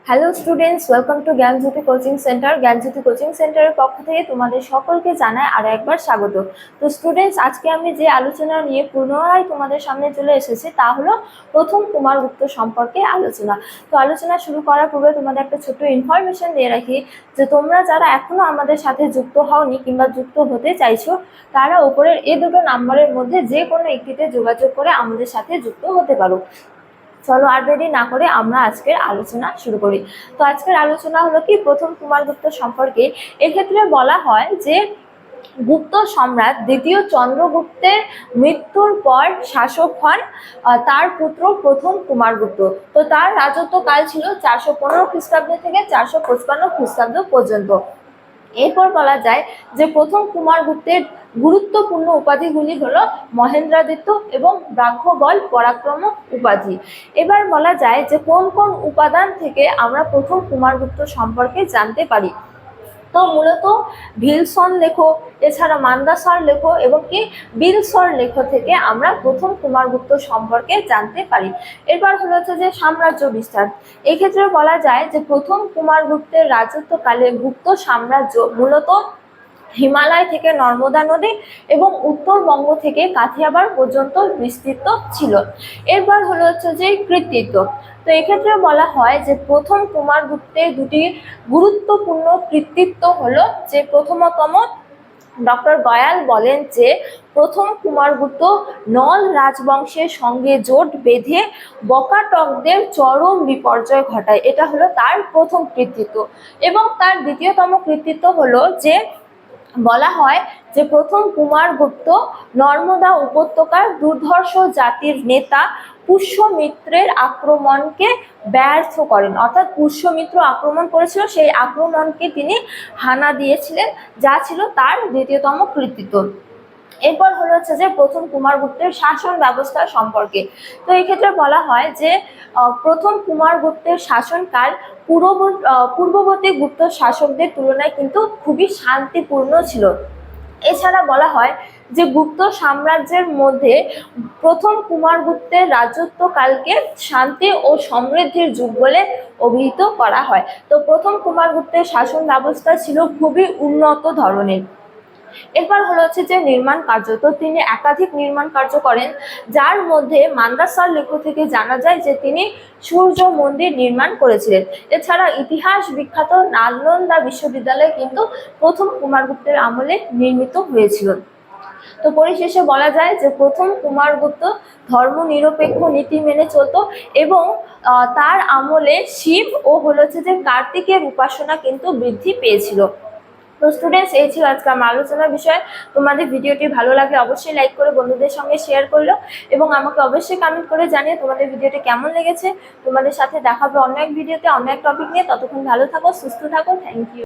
Hello students, welcome to Gyanjyoti coaching centre. Gyanjyoti coaching সেন্টারের পক্ষ থেকে তোমাদের সকলকে জানাই আরো একবার স্বাগত। তো স্টুডেন্টস, আজকে আমি যে আলোচনা নিয়ে পুনরায় তোমাদের সামনে চলে এসেছি তা হলো প্রথম কুমারগুপ্ত সম্পর্কে আলোচনা। তো আলোচনা শুরু করার পূর্বে তোমাদের একটা ছোট্ট ইনফরমেশন দিয়ে রাখি যে তোমরা যারা এখনো আমাদের সাথে যুক্ত হওনি কিংবা যুক্ত হতে চাইছো তারা উপরের এই দুটো নাম্বারের মধ্যে যে কোনো একটিতে যোগাযোগ করে আমাদের সাথে যুক্ত হতে পারো। চলো আর দেরি না করে আমরা আজকের আলোচনা শুরু করি। তো আজকের আলোচনা হলো কি প্রথম কুমারগুপ্ত সম্পর্কে। এক্ষেত্রে বলা হয় যে গুপ্ত সম্রাট দ্বিতীয় চন্দ্রগুপ্তের মৃত্যুর পর শাসক হন তার পুত্র প্রথম কুমারগুপ্ত। তো তার রাজত্বকাল ছিল 415 খ্রিস্টাব্দ থেকে 455 খ্রিস্টাব্দ পর্যন্ত। এরপর বলা যায় যে প্রথম কুমারগুপ্তের গুরুত্বপূর্ণ উপাধিগুলি হলো মহেন্দ্রাদিত্য এবং ব্রাহ্মবল পরাক্রম উপাধি। এবার বলা যায় যে কোন কোন উপাদান থেকে আমরা প্রথম কুমারগুপ্ত সম্পর্কে জানতে পারি। তো মূলত ভিলসন লেখো, এছাড়া মান্দাসার লেখো এবং কি বিলসর লেখো থেকে আমরা প্রথম কুমারগুপ্ত সম্পর্কে জানতে পারি। এরপর হলো যে সাম্রাজ্য বিস্তার। এক্ষেত্রে বলা যায় যে প্রথম কুমারগুপ্তের রাজত্বকালে গুপ্ত সাম্রাজ্য মূলত হিমালয় থেকে নর্মদা নদী এবং উত্তরবঙ্গ থেকে কাথিয়াবাড় পর্যন্ত বিস্তৃত ছিল। এরপর হলো যে কৃতিত্ব। তো এক্ষেত্রে বলা হয় যে প্রথম কুমারগুপ্তের দুটি গুরুত্বপূর্ণ কৃতিত্ব হলো যে প্রথমতম ডক্টর গয়াল বলেন যে প্রথম কুমারগুপ্ত নল রাজবংশের সঙ্গে জোট বেঁধে বকাটকদের চরম বিপর্যয় ঘটায়। এটা হলো তার প্রথম কৃতিত্ব। এবং তার দ্বিতীয়তম কৃতিত্ব হলো যে বলা হয় যে প্রথম কুমারগুপ্ত নর্মদা উপত্যকার দুর্ধর্ষ জাতির নেতা পুষ্যমিত্রের আক্রমণকে ব্যর্থ করেন। অর্থাৎ পুষ্যমিত্র আক্রমণ করেছিল, সেই আক্রমণকে তিনি হানা দিয়েছিলেন, যা ছিল তার দ্বিতীয়তম কৃতিত্ব। এরপর হলো যে প্রথম কুমারগুপ্তের শাসন ব্যবস্থা সম্পর্কে। তো এক্ষেত্রে বলা হয় যে প্রথম কুমারগুপ্তের শাসনকাল পূর্ববর্তী গুপ্ত শাসকদের তুলনায় কিন্তু খুবই শান্তিপূর্ণ ছিল। এছাড়া বলা হয় যে গুপ্ত সাম্রাজ্যের মধ্যে প্রথম কুমারগুপ্তের রাজত্বকালকে শান্তি ও সমৃদ্ধির যুগ বলে অভিহিত করা হয়। তো প্রথম কুমারগুপ্তের শাসন ব্যবস্থা ছিল খুবই উন্নত ধরনের। এরপর হলো যে নির্মাণ কার্য। তো তিনি একাধিক নির্মাণ কার্য করেন, যার মধ্যে মান্দাসার লেখ থেকে জানা যায় যে তিনি সূর্য মন্দির নির্মাণ করেছিলেন। এছাড়া ইতিহাস বিখ্যাত নালন্দা বিশ্ববিদ্যালয় কিন্তু প্রথম কুমারগুপ্তের আমলে নির্মিত হয়েছিল। তো পরিশেষে বলা যায় যে প্রথম কুমারগুপ্ত ধর্মনিরপেক্ষ নীতি মেনে চলত এবং তার আমলে শিব ও হলো যে কার্তিকের উপাসনা কিন্তু বৃদ্ধি পেয়েছিল। তো স্টুডেন্টস, এই ছিল আজকে আমার আলোচনার বিষয়। তোমাদের ভিডিওটি ভালো লাগলে অবশ্যই লাইক করে বন্ধুদের সঙ্গে শেয়ার করলো এবং আমাকে অবশ্যই কমেন্ট করে জানিয়ে তোমাদের ভিডিওটি কেমন লেগেছে। তোমাদের সাথে দেখা হবে অন্য এক ভিডিওতে অন্য এক টপিক নিয়ে। ততক্ষণ ভালো থাকো, সুস্থ থাকো। Thank you.